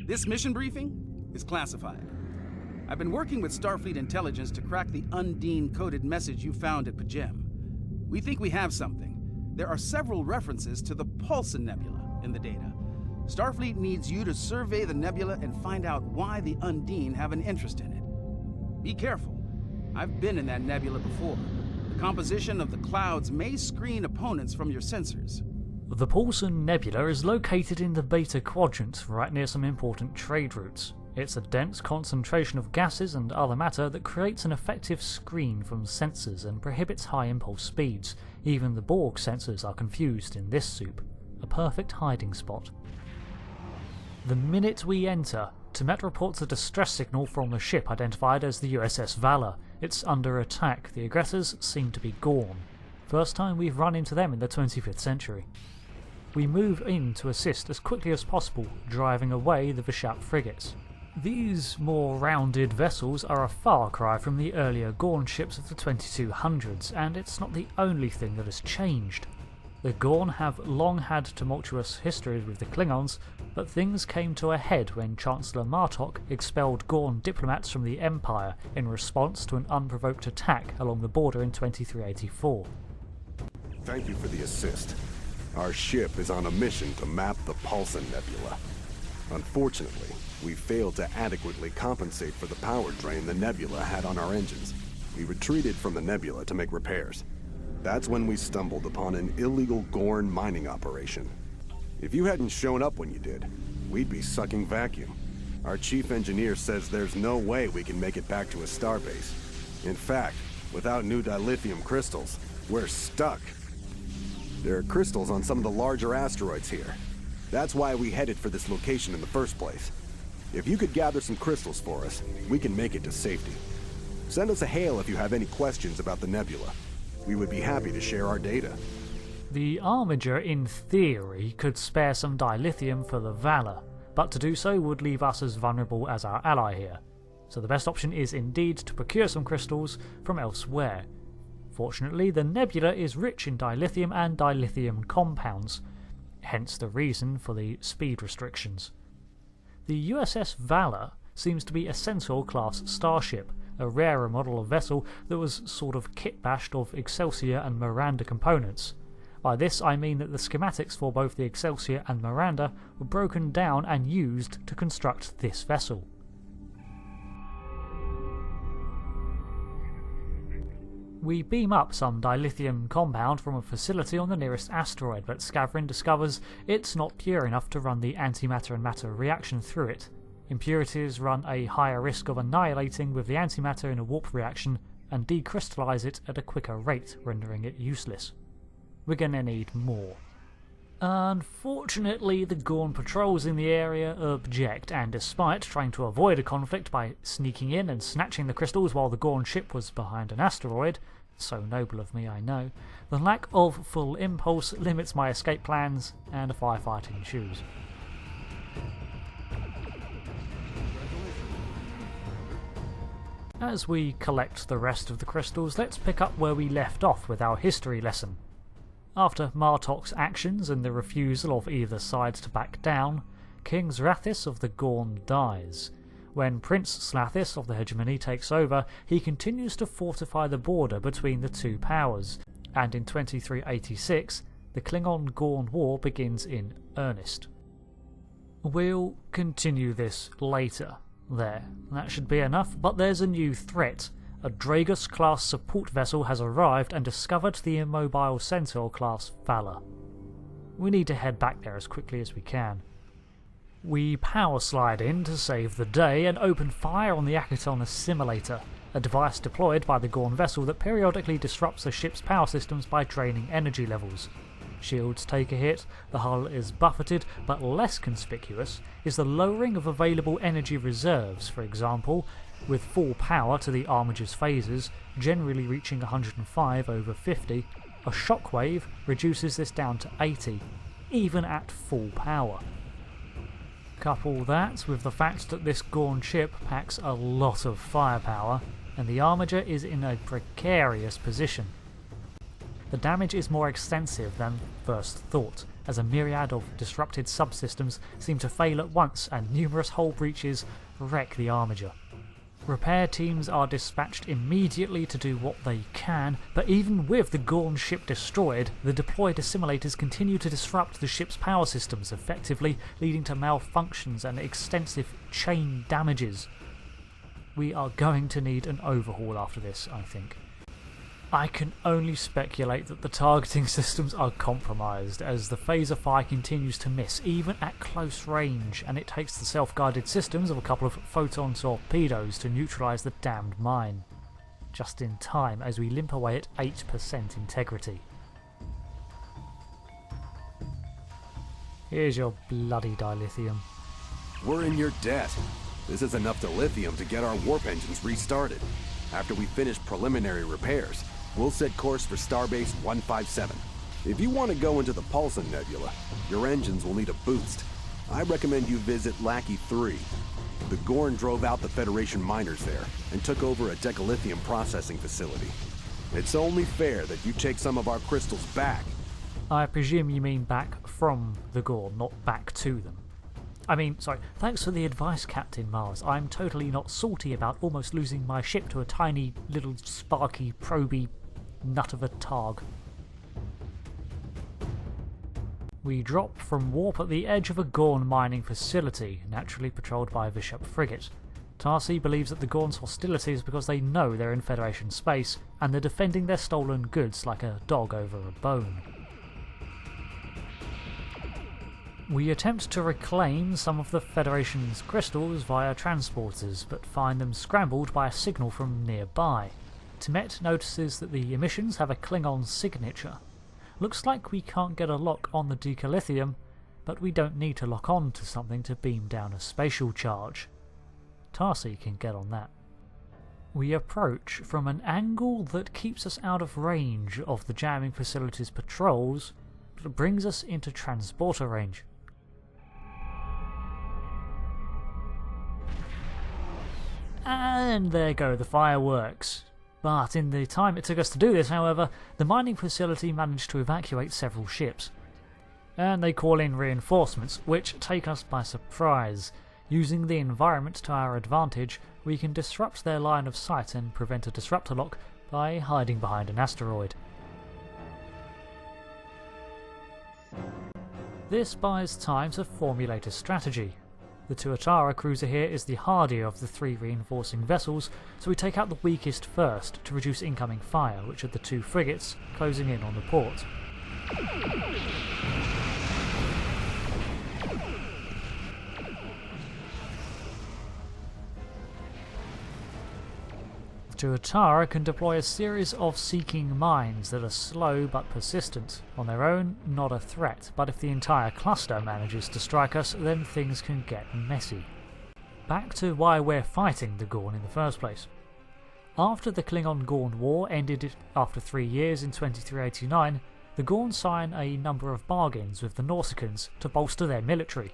This mission briefing is classified. I've been working with Starfleet intelligence to crack the Undine coded message you found at Pajem. We think we have something. There are several references to the Paulson Nebula in the data. Starfleet needs you to survey the nebula and find out why the Undine have an interest in it. Be careful. I've been in that nebula before. The composition of the clouds may screen opponents from your sensors. The Paulson Nebula is located in the Beta Quadrant, right near some important trade routes. It's a dense concentration of gases and other matter that creates an effective screen from sensors and prohibits high impulse speeds. Even the Borg sensors are confused in this soup. A perfect hiding spot. The minute we enter, Temet reports a distress signal from the ship identified as the USS Valor. It's under attack. The aggressors seem to be Gorn. First time we've run into them in the 25th century. We move in to assist as quickly as possible, driving away the Vishap frigates. These more rounded vessels are a far cry from the earlier Gorn ships of the 2200s, and it's not the only thing that has changed. The Gorn have long had tumultuous histories with the Klingons, but things came to a head when Chancellor Martok expelled Gorn diplomats from the Empire in response to an unprovoked attack along the border in 2384. Thank you for the assist. Our ship is on a mission to map the Paulson Nebula. Unfortunately, we failed to adequately compensate for the power drain the nebula had on our engines. We retreated from the nebula to make repairs. That's when we stumbled upon an illegal Gorn mining operation. If you hadn't shown up when you did, we'd be sucking vacuum. Our chief engineer says there's no way we can make it back to a starbase. In fact, without new dilithium crystals, we're stuck. There are crystals on some of the larger asteroids here. That's why we headed for this location in the first place. If you could gather some crystals for us, we can make it to safety. Send us a hail if you have any questions about the nebula. We would be happy to share our data. The Armiger, in theory, could spare some dilithium for the Valor, but to do so would leave us as vulnerable as our ally here. So the best option is indeed to procure some crystals from elsewhere. Fortunately, the nebula is rich in dilithium and dilithium compounds, hence the reason for the speed restrictions. The USS Valor seems to be a Centaur-class starship, a rarer model of vessel that was sort of kit-bashed of Excelsior and Miranda components. By this I mean that the schematics for both the Excelsior and Miranda were broken down and used to construct this vessel. We beam up some dilithium compound from a facility on the nearest asteroid, but Scaverin discovers it's not pure enough to run the antimatter and matter reaction through it. Impurities run a higher risk of annihilating with the antimatter in a warp reaction and decrystallize it at a quicker rate, rendering it useless. We're gonna need more. Unfortunately, the Gorn patrols in the area object, and despite trying to avoid a conflict by sneaking in and snatching the crystals while the Gorn ship was behind an asteroid, so noble of me I know, the lack of full impulse limits my escape plans, and firefighting ensues. As we collect the rest of the crystals, let's pick up where we left off with our history lesson. After Martok's actions and the refusal of either side to back down, King Zrathis of the Gorn dies. When Prince Slathis of the Hegemony takes over, he continues to fortify the border between the two powers, and in 2386, the Klingon-Gorn War begins in earnest. We'll continue this later. There, that should be enough, but there's a new threat. A Dragus-class support vessel has arrived and discovered the immobile Centaur-class Valor. We need to head back there as quickly as we can. We power slide in to save the day and open fire on the Akaton Assimilator, a device deployed by the Gorn vessel that periodically disrupts the ship's power systems by draining energy levels. Shields take a hit, the hull is buffeted, but less conspicuous is the lowering of available energy reserves. For example, with full power to the Armiger's phasers, generally reaching 105/50, a shockwave reduces this down to 80, even at full power. Couple that with the fact that this Gorn ship packs a lot of firepower, and the Armiger is in a precarious position. The damage is more extensive than first thought. as a myriad of disrupted subsystems seem to fail at once and numerous hull breaches wreck the Armiger. Repair teams are dispatched immediately to do what they can, but even with the Gorn ship destroyed, the deployed assimilators continue to disrupt the ship's power systems, effectively leading to malfunctions and extensive chain damages. We are going to need an overhaul after this, I think. I can only speculate that the targeting systems are compromised as the phaser fire continues to miss even at close range, and it takes the self-guided systems of a couple of photon torpedoes to neutralise the damned mine. Just in time as we limp away at 8% integrity. Here's your bloody dilithium. We're in your debt. This is enough dilithium to get our warp engines restarted. After we finish preliminary repairs, we'll set course for Starbase 157. If you want to go into the Paulson Nebula, your engines will need a boost. I recommend you visit Lackey 3. The Gorn drove out the Federation miners there and took over a decalithium processing facility. It's only fair that you take some of our crystals back. I presume you mean back from the Gorn, not back to them. Sorry, thanks for the advice, Captain Mars. I'm totally not salty about almost losing my ship to a tiny, little, sparky, proby nut of a targ. We drop from warp at the edge of a Gorn mining facility, naturally patrolled by a Bishop frigate. Tarsi believes that the Gorn's hostility is because they know they're in Federation space, and they're defending their stolen goods like a dog over a bone. We attempt to reclaim some of the Federation's crystals via transporters, but find them scrambled by a signal from nearby. Timet notices that the emissions have a Klingon signature. Looks like we can't get a lock on the decalithium, but we don't need to lock on to something to beam down a spatial charge. Tarsi can get on that. We approach from an angle that keeps us out of range of the jamming facility's patrols, but brings us into transporter range. And there go the fireworks. But in the time it took us to do this, however, the mining facility managed to evacuate several ships. And they call in reinforcements, which take us by surprise. Using the environment to our advantage, we can disrupt their line of sight and prevent a disruptor lock by hiding behind an asteroid. This buys time to formulate a strategy. The Tuatara cruiser here is the hardier of the three reinforcing vessels, so we take out the weakest first to reduce incoming fire, which are the two frigates closing in on the port. Tuatara can deploy a series of seeking mines that are slow but persistent. On their own, not a threat, but if the entire cluster manages to strike us, then things can get messy. Back to why we're fighting the Gorn in the first place. After the Klingon-Gorn War ended after 3 years in 2389, the Gorn sign a number of bargains with the Nausicaans to bolster their military.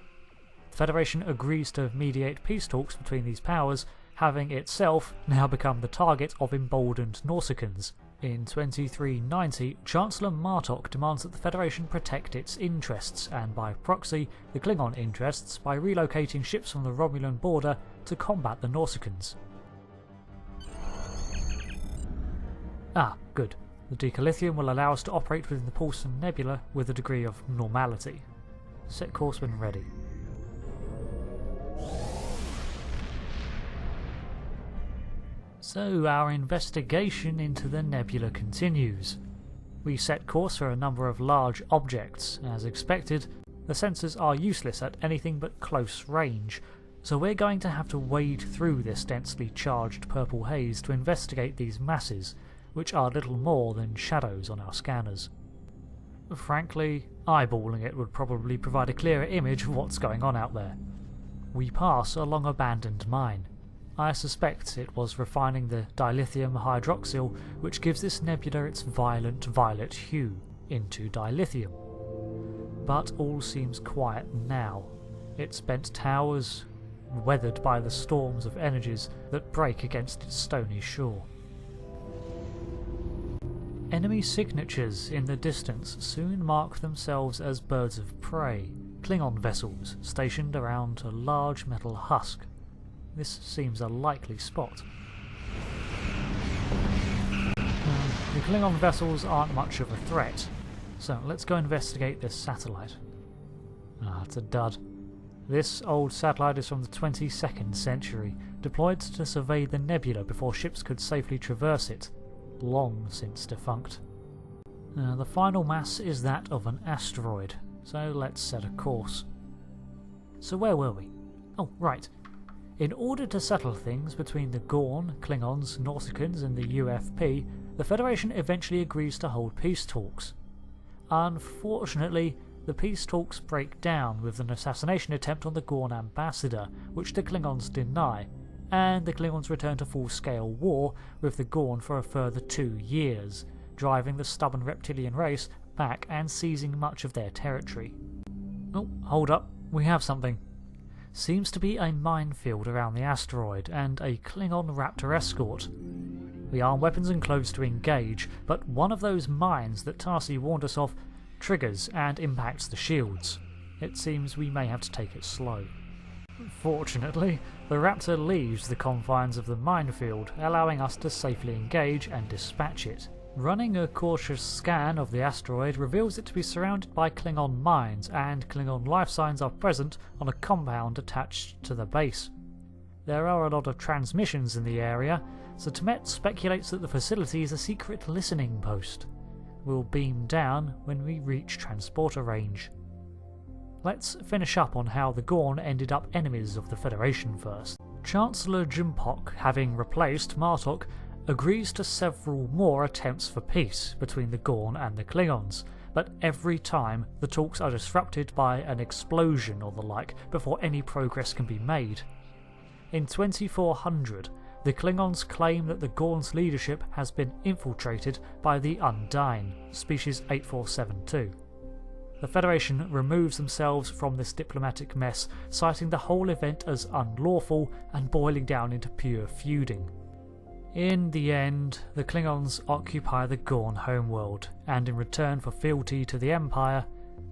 The Federation agrees to mediate peace talks between these powers, having itself now become the target of emboldened Nausicaans. In 2390, Chancellor Martok demands that the Federation protect its interests, and by proxy, the Klingon interests, by relocating ships from the Romulan border to combat the Nausicaans. Good. The decalithium will allow us to operate within the Paulson Nebula with a degree of normality. Set course when ready. So our investigation into the nebula continues. We set course for a number of large objects. As expected, the sensors are useless at anything but close range, so we're going to have to wade through this densely charged purple haze to investigate these masses, which are little more than shadows on our scanners. Frankly, eyeballing it would probably provide a clearer image of what's going on out there. We pass along an abandoned mine. I suspect it was refining the dilithium hydroxyl which gives this nebula its violent violet hue into dilithium. But all seems quiet now. Its bent towers, weathered by the storms of energies that break against its stony shore. Enemy signatures in the distance soon mark themselves as birds of prey, Klingon vessels stationed around a large metal husk. This seems a likely spot. The Klingon vessels aren't much of a threat, so let's go investigate this satellite. It's a dud. This old satellite is from the 22nd century, deployed to survey the nebula before ships could safely traverse it, long since defunct. The final mass is that of an asteroid, so let's set a course. So where were we? Oh, right. In order to settle things between the Gorn, Klingons, Nauticans and the UFP, the Federation eventually agrees to hold peace talks. Unfortunately, the peace talks break down with an assassination attempt on the Gorn ambassador, which the Klingons deny, and the Klingons return to full-scale war with the Gorn for a further 2 years, driving the stubborn reptilian race back and seizing much of their territory. Oh, hold up, we have something. Seems to be a minefield around the asteroid and a Klingon Raptor escort. We arm weapons and clothes to engage, but one of those mines that Tarsi warned us of triggers and impacts the shields. It seems we may have to take it slow. Fortunately, the Raptor leaves the confines of the minefield, allowing us to safely engage and dispatch it. Running a cautious scan of the asteroid reveals it to be surrounded by Klingon mines, and Klingon life signs are present on a compound attached to the base. There are a lot of transmissions in the area, so Temet speculates that the facility is a secret listening post. We'll beam down when we reach transporter range. Let's finish up on how the Gorn ended up enemies of the Federation first. Chancellor Jimpok, having replaced Martok, agrees to several more attempts for peace between the Gorn and the Klingons, but every time the talks are disrupted by an explosion or the like before any progress can be made. In 2400, the Klingons claim that the Gorn's leadership has been infiltrated by the Undine, species 8472. The Federation removes themselves from this diplomatic mess, citing the whole event as unlawful and boiling down into pure feuding. In the end, the Klingons occupy the Gorn homeworld, and in return for fealty to the Empire,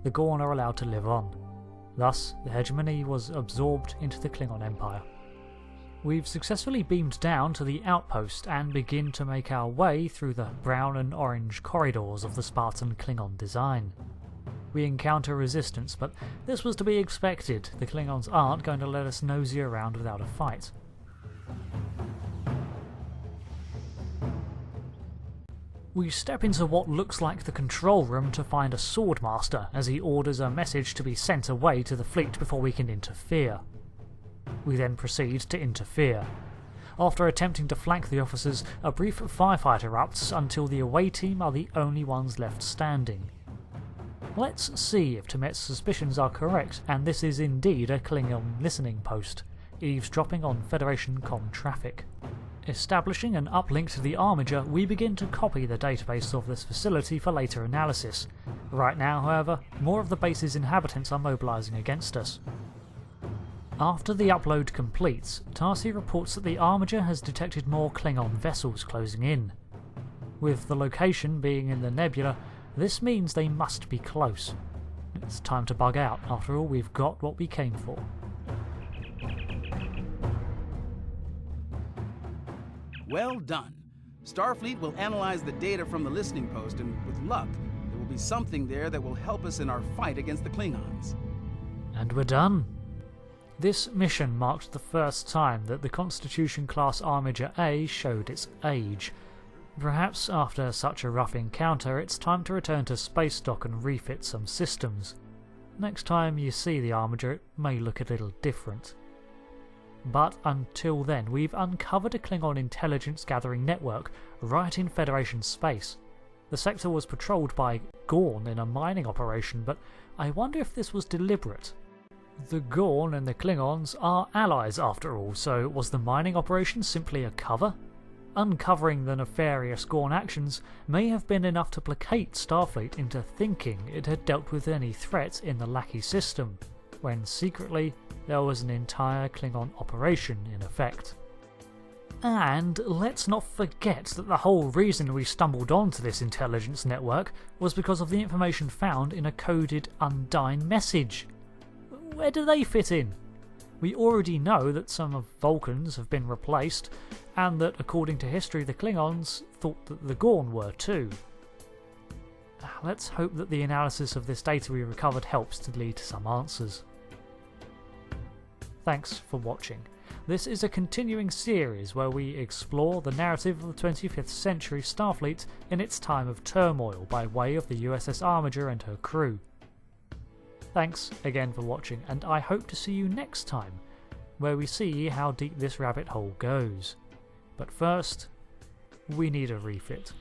the Gorn are allowed to live on. Thus, the hegemony was absorbed into the Klingon Empire. We've successfully beamed down to the outpost and begin to make our way through the brown and orange corridors of the Spartan Klingon design. We encounter resistance, but this was to be expected. The Klingons aren't going to let us nosy around without a fight. We step into what looks like the control room to find a swordmaster as he orders a message to be sent away to the fleet before we can interfere. We then proceed to interfere. After attempting to flank the officers, a brief firefight erupts until the away team are the only ones left standing. Let's see if Temet's suspicions are correct, and this is indeed a Klingon listening post, eavesdropping on Federation comm traffic. Establishing an uplink to the Armiger, we begin to copy the database of this facility for later analysis. Right now, however, more of the base's inhabitants are mobilising against us. After the upload completes, Tarsi reports that the Armiger has detected more Klingon vessels closing in. With the location being in the nebula, this means they must be close. It's time to bug out. After all, we've got what we came for. Well done. Starfleet will analyze the data from the listening post, and with luck, there will be something there that will help us in our fight against the Klingons. And we're done. This mission marked the first time that the Constitution-class Armiger A showed its age. Perhaps after such a rough encounter, it's time to return to space dock and refit some systems. Next time you see the Armiger, it may look a little different. But until then, we've uncovered a Klingon intelligence gathering network right in Federation space. The sector was patrolled by Gorn in a mining operation, but I wonder if this was deliberate. The Gorn and the Klingons are allies after all, so was the mining operation simply a cover? Uncovering the nefarious Gorn actions may have been enough to placate Starfleet into thinking it had dealt with any threat in the Lackey system, when secretly there was an entire Klingon operation in effect. And let's not forget that the whole reason we stumbled onto this intelligence network was because of the information found in a coded Undine message. Where do they fit in? We already know that some of Vulcans have been replaced, and that according to history the Klingons thought that the Gorn were too. Let's hope that the analysis of this data we recovered helps to lead to some answers. Thanks for watching. This is a continuing series where we explore the narrative of the 25th century Starfleet in its time of turmoil by way of the USS Armiger and her crew. Thanks again for watching, and I hope to see you next time, where we see how deep this rabbit hole goes. But first, we need a refit.